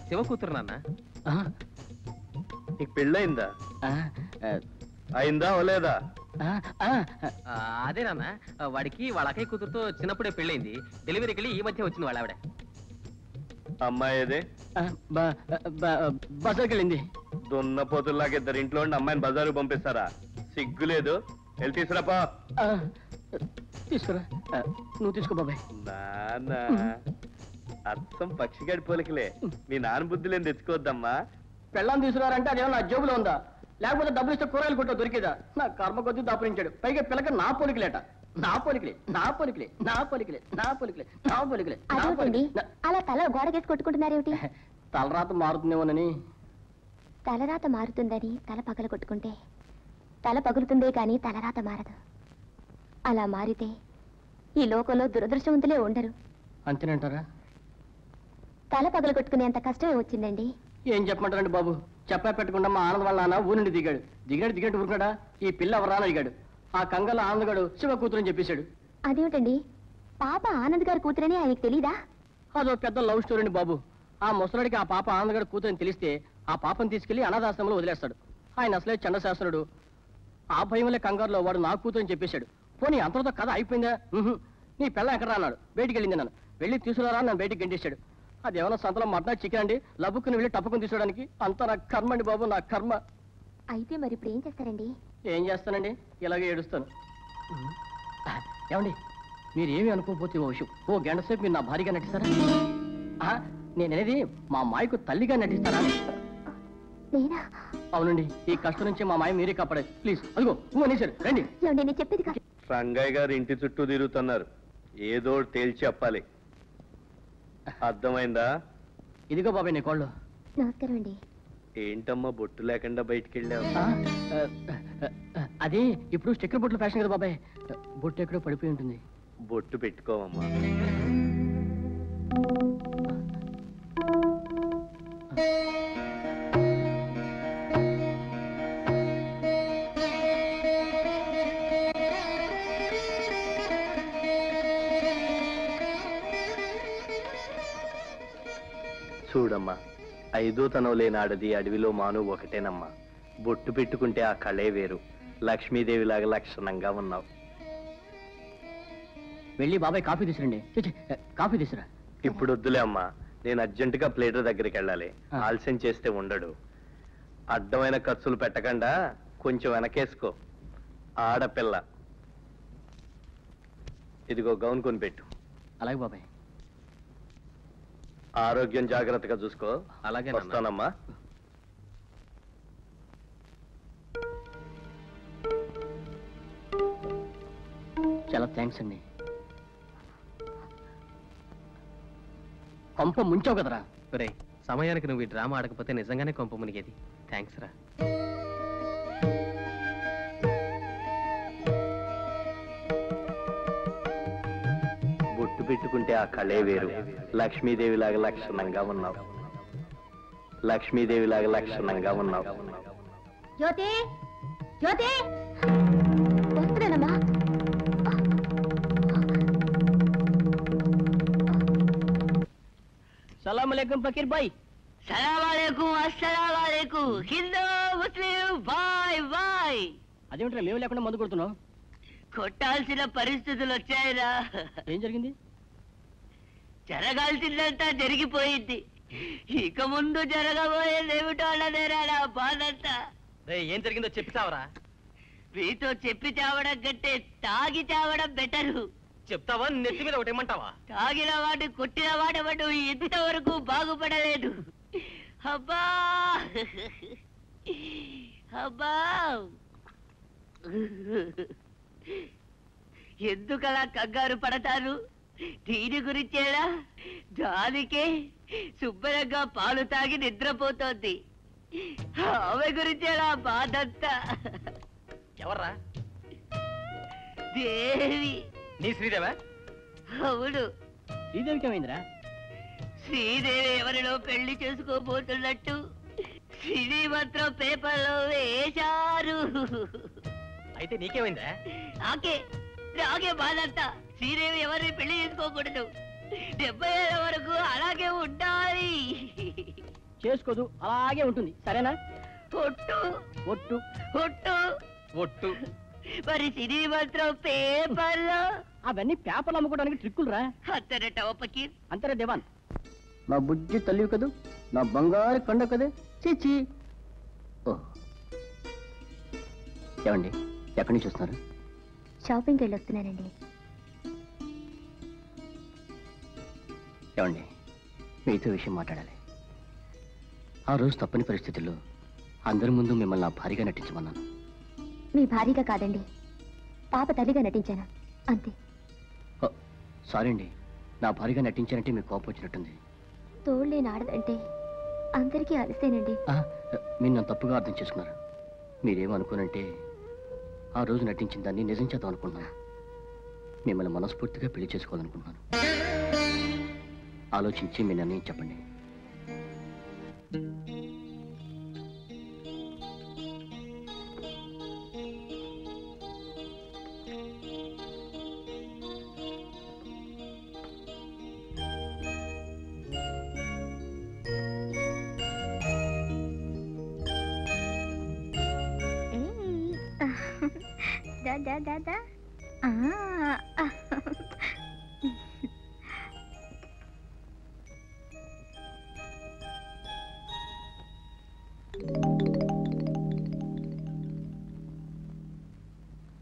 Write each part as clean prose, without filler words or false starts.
శివ కూతురు నాన్న. నీకు పెళ్ళయిందా? అయిందా అవలేదా? అదే నాన్న, వాడికి వాళ్ళ అక్కయ్య కూతురుతో చిన్నప్పుడే పెళ్ళైంది. డెలివరీకి వెళ్ళి ఈ మధ్య వచ్చింది వాళ్ళ ఆవిడ. అమ్మాయి ఏదే? బజార్కి వెళ్ళింది. దున్నపోతుల్లాగా ఇద్దరు ఇంట్లో ఉండి అమ్మాయిని బజారు పంపిస్తారా? సిగ్గులేదు. వెళ్ళి తీసుకురాపా. తీసుకురా. నువ్వు తీసుకో బాబాయ్. నాన్న అచ్చం పక్షిగాడి పోలికలే. మీ నాన్న బుద్ధులేని తెచ్చుకోవద్దమ్మా. పెళ్ళాన్ని తీసుకురారంటే అదేమో నా జేబులో ఉందా? లేకపోతే డబ్బులు ఇస్తే కూరగాయలు కొట్ట దొరికేదా? నా కర్మ కొద్ది దాపురించాడు. పైగా పిల్లక నా పోలికలేట. నా పోలికలే, నా పోలికలే, నా పోలికలే, నా పోలికలే, నా పోలికలే. అలా తల గోడకేసి కొట్టుకుంటున్నారేమిటి? తలరాత మారుతుందేమోనని. తలరాత మారుతుందని తల పగల కొట్టుకుంటే తల పగులుతుందే కానీ తలరాత మారదు. అలా మారితే ఈ లోకంలో దురదృష్టవంతులే ఉండరు. అంతేనంటారా? తల పగల కొట్టుకునేంత కష్టమే వచ్చిందండి. ఏం చెప్పమంటారండి బాబు? చెప్పా పెట్టకుండా మా ఆనంద్ వాళ్ళ నాన్న ఊరి నుండి దిగాడు. దిగినట్టు ఊరుకున్నాడా? ఈ పిల్ల ఎవరా అని అడిగాడు. ఆ కంగల ఆనందగాడు శివ కూతురని చెప్పేశాడు. అదేమిటండి, పాప ఆనంద్ గారి కూతురని ఆయనకు తెలీదా? అదో పెద్ద లవ్ స్టోరీ అండి బాబు. ఆ ముసలాడికి ఆ పాప ఆనంద్ గారి కూతురని తెలిస్తే ఆ పాపను తీసుకెళ్లి అనాథాశ్రమంలో వదిలేస్తాడు. ఆయన అసలే చండశాస్త్రుడు. ఆ భయంలో కంగారులో వాడు నా కూతురని చెప్పేశాడు. పోనీ అంతటితో కథ అయిపోయిందా? నీ పిల్ల ఎక్కడా అన్నాడు. బయటికి వెళ్ళింది. నన్ను వెళ్ళి తీసుకురారా నన్ను బయటికి గంటేశాడు. అదేమన్నా సంతలో మటన్ చికెన్ అండి, లబ్బుకుని వెళ్ళి టప్పుకుని తీసుకోవడానికి. అంత నా కర్మ అండి బాబు, నా కర్మ. అయితే మరి ఇప్పుడు ఏం చేస్తారండి? ఏం చేస్తానండి, ఇలాగే ఏడుస్తాను. ఏమండి, మీరేమీ అనుకోకపోతే ఓ విషయం. ఓ గంట సేపు మీరు నా భార్యగా నటిస్తారా? నేననేది మా మాయకు తల్లిగా నటిస్తారా? అవునండి, ఈ కష్టం నుంచి మా మాయ మీరే కాపాడాలి. ప్లీజ్. అదిగో అనేసారు. రండి. నేను చెప్పేది రంగయ్య గారు ఇంటి చుట్టూ తిరుగుతున్నారు. ఏదో తేల్చి చెప్పాలి. అర్థమైందా? ఇదిగో బాబాయ్ నీ కోళ్ళు. నమస్కారం అండి. ఏంటమ్మా బొట్టు లేకుండా బయటికి వెళ్ళావు? అది ఇప్పుడు స్టిక్కర్ బొట్లు ఫ్యాషన్ కదా బాబాయ్. బొట్టు ఎక్కడో పడిపోయి ఉంటుంది. బొట్టు పెట్టుకోవమ్మా. చూడమ్మా, 5వ తనం లేని ఆడది అడవిలో మాను ఒకటేనమ్మా. బొట్టు పెట్టుకుంటే ఆ కళే వేరు. లక్ష్మీదేవిలాగా లక్షణంగా ఉన్నావు. వెళ్ళి బాబాయ్ కాఫీ తీసురండి. కాఫీ తీసురా. ఇప్పుడు వద్దులే అమ్మా, నేను అర్జెంటుగా ప్లేటర్ దగ్గరికి వెళ్ళాలి. ఆలస్యం చేస్తే ఉండడు. అడ్డమైన ఖర్చులు పెట్టకుండా కొంచెం వెనకేసుకో. ఆడపిల్ల. ఇదిగో గౌన్ కొనిపెట్టు. అలాగే బాబాయ్. ఆరోగ్యం జాగ్రత్తగా చూసుకో. అలాగే వస్తానమ్మా. చాలా థ్యాంక్స్ అండి. కొంప ముంచావు కదరా. రే, సమయానికి నువ్వు ఈ డ్రామా ఆడకపోతే నిజంగానే కొంప మునిగేది. థ్యాంక్స్ రా. బొట్టు పెట్టుకుంటే ఆ కళే వేరు. లక్ష్మీదేవిలాగా లక్షణంగా ఉన్నావు. లక్ష్మీదేవిలాగా లక్షణంగా ఉన్నావు. జ్యోతి, జ్యోతి వస్తున్నానమ్మా. సలాం అలైకుం ఫకీర్ భాయ్. సలాం అలైకుం. అస్సలాం అలైకుం. హిందూ ముస్లిం బాయ్ బాయ్. అదేమిట్రా మేము లేకుండా మందు కొడుతున్నావు? కొట్టాల్సిన పరిస్థితులు వచ్చాయిరా. ఏం జరిగింది? జరగాల్సిందంతా జరిగిపోయింది. ఇక ముందు జరగబోయేదేమిటో అన్నదేరా నా బాధంతా. ఏం జరిగిందో చెప్పి చావరా. మీతో చెప్పి చావడం కంటే తాగి చావడం బెటరు. చెప్తావా? నెత్తి మీద ఒకటి ఇమ్మంటావా? తాగిన వాడు కొట్టిన వాడు ఇంతవరకు బాగుపడలేదు. అబ్బా అబ్బా, ఎందుకలా కంగారు పడతారు? దీని గురించేలా? దానికే శుభ్రంగా పాలు తాగి నిద్రపోతోంది. ఆమె గురించేలా బాధంతా. ఎవర్రా? దేవి. నీ శ్రీదేవా? అవును. శ్రీదేవికి ఏమైందిరా? శ్రీదేవి ఎవరిలో పెళ్లి చేసుకోబోతున్నట్టు శ్రీమంత్రం పేపర్లో వేశారు. అయితే నీకేమైందా? నాకే బాధంతా. శ్రీదేవి ఎవరిని పెళ్లి చేసుకోకూడదు. 70 ఏళ్ళ వరకు అలాగే ఉండాలి. చేసుకోదు, అలాగే ఉంటుంది. సరేనా? ఒట్టు ఒట్టు. ఒట్టు ఒట్టు. మరి సినీ మాత్రం పేపర్లో అవన్నీ పేపర్లు అమ్ముకోవడానికి ట్రిక్కులు రా. అంతేనట పకీర్. అంతరే దేవాన్. నా బుజ్జి తల్లి కదూ, నా బంగారు కొండ కదే. చీచి. ఓ ఏమండి, ఎక్కడి నుంచి వస్తున్నారు? షాపింగ్కి వెళ్ళి వస్తున్నానండి. ఏమండి, మీతో విషయం మాట్లాడాలి. ఆ రోజు తప్పని పరిస్థితుల్లో అందరి ముందు మిమ్మల్ని నా భారీగా నటించమన్నాను. మీ భారీగా కాదండి, పాప తల్లిగా నటించాను అంతే. సారీ అండి, నా భారీగా నటించానంటే మీకు కోపం వచ్చినట్టుంది. తోళ్ళేని ఆడదంటే అందరికీ అలసేనండి. మీరు నన్ను తప్పుగా అర్థం చేసుకున్నారు. మీరేమనుకోనంటే ఆ రోజు నటించిన దాన్ని నిజం చేద్దాం అనుకుంటున్నాను. మిమ్మల్ని మనస్ఫూర్తిగా పెళ్లి చేసుకోవాలనుకుంటున్నాను. ఆలోచించి మీ నిర్ణయం చెప్పండి.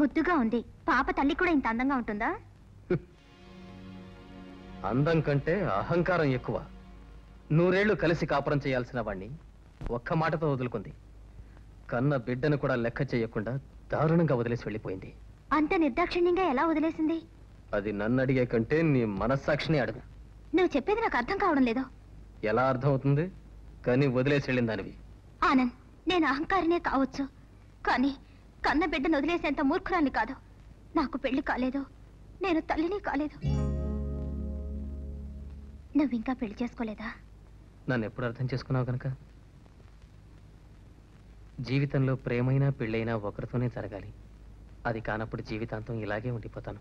ముద్దుగా ఉంది. పాప తల్లి కూడా ఇంత అందంగా ఉంటుందా? అందం కంటే అహంకారం ఎక్కువ. 100 ఏళ్లు కలిసి కాపురం చేయాల్సిన వాణ్ణి ఒక్క మాటతో వదులుకుంది. కన్న బిడ్డను కూడా లెక్క చేయకుండా దారుణంగా వదిలేసి వెళ్ళిపోయింది. అంత నిర్దాక్షిణ్యంగా ఎలా వదిలేసింది? అది నన్ను అడిగే కంటే నీ మనస్సాక్షిని అడుగు. నువ్వు చెప్పేది నాకు అర్థం కావడం లేదు. ఎలా అర్థం అవుతుంది? కానీ వదిలేసి వెళ్ళిన దానివి. ఆనంద్, నేను అహంకారినే కావచ్చు, కానీ కన్న బిడ్డను వదిలేసేంత మూర్ఖురాన్ని కాదు. నాకు పెళ్లి కాలేదు, నేను తల్లిని కాలేదు. నువ్వింకా పెళ్లి చేసుకోలేదా? నన్ను ఎప్పుడు అర్థం చేసుకున్నావు కనుక. జీవితంలో ప్రేమైనా పెళ్ళైనా ఒకరితోనే జరగాలి. అది కానప్పుడు జీవితాంతం ఇలాగే ఉండిపోతాను.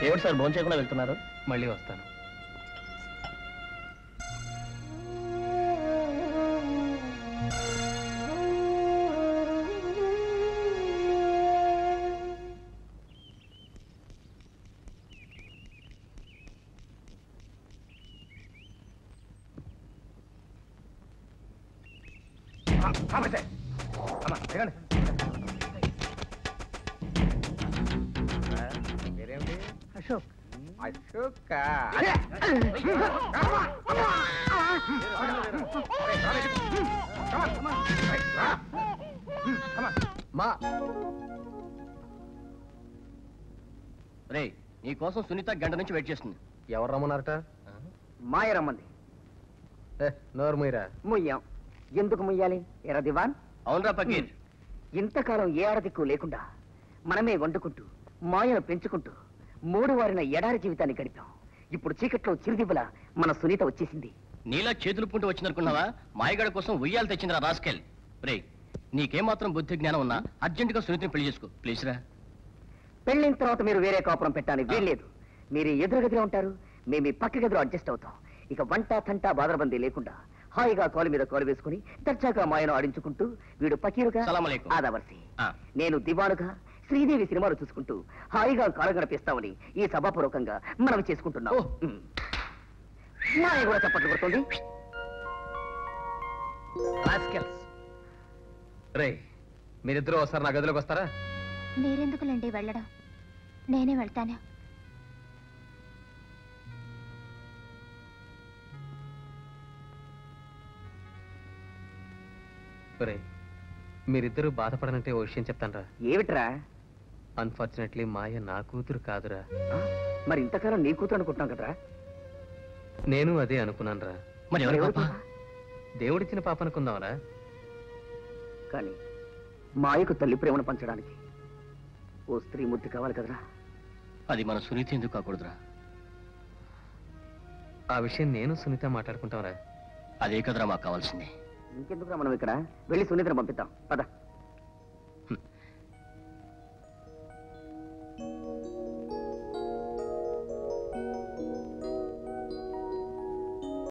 ఏమిటి సార్ భోజనం చేయకుండా వెళ్తున్నారు? మళ్ళీ వస్తాను. అశోక్. రే, నీ కోసం సునీత గంట నుంచి వెయిట్ చేస్తుంది. ఎవరు రమ్మన్నారట? మాయ రమ్మంది. నోరు మీరా. ముయ్యాం. ఎందుకు ముయ్యాలి? ఎరా దివాన్. అవునరా పకీర్. ఇంతకాలం ఏ ఆడదిక్కు లేకుండా మనమే వండుకుంటూ మాయను పెంచుకుంటూ 3 వారిన ఎడారి జీవితాన్ని గడిపాం. ఇప్పుడు చీకట్లో చిరుదిబ్బల మన సునీత వచ్చేసింది. నీలా చేతులు పుంటూ వచ్చిందనుకున్నావా? మాయగాడి కోసం ఉయ్యాలు తెచ్చిందిరా రాస్కెల్. రే, నీకేమాత్రం బుద్ధి జ్ఞానం ఉన్నా అర్జెంటుగా సునీతని పెళ్లి చేసుకో ప్లీజ్ రా. పెళ్ళైన తర్వాత మీరు వేరే కాపురం పెట్టాలని వీల్లేదు. మీరు ఎదురుగదిలో ఉంటారు, మేము ఈ పక్క గదిలో అడ్జస్ట్ అవుతాం. ఇక వంట తంట బాదరబందీ లేకుండా హాయిగా కాలు మీద కాలు వేసుకుని దర్జాగా మాయను ఆడించుకుంటూ వీడు పకీరుగా ఆదవర్సి, నేను దివానుగా శ్రీదేవి సినిమాలు చూసుకుంటూ హాయిగా కాలు గడిపిస్తామని ఈ సభాపూర్వకంగా మనం చేసుకుంటున్నాం. మాయ కూడా చప్పట్లు కొడుతుంది. రే, మీరిద్దరూ ఒకసారి నా గదిలోకి వస్తారా? మీరెందుకులండి వెళ్ళడం, నేనే వెళ్తాను. రే, మీరిద్దరూ బాధపడనంటే ఓ విషయం చెప్తానరా. ఏమిట్రా? అన్ఫార్చునేట్లీ మాయ నా కూతురు కాదురా. మరి ఇంతకాలం నీ కూతురు అనుకుంటున్నాం కదరా. నేను అదే అనుకున్నానురా. మరి ఎవరి పాప? దేవుడిచ్చిన పాప అనుకుందాంరా. కానీ మాయకు తల్లి ప్రేమను పంచడానికి ఓ స్త్రీ ముద్దు కావాలి కదరా. అది మన సునీత ఎందుకు కాకూడదురా? ఆ విషయం నేను సునీత మాట్లాడుకుంటాంరా. అదే కదరా మాకు కావాల్సింది. ఇంకెందుకురా మనం ఇక్కడ వెళ్ళి సునీతను పంపిద్దాం పద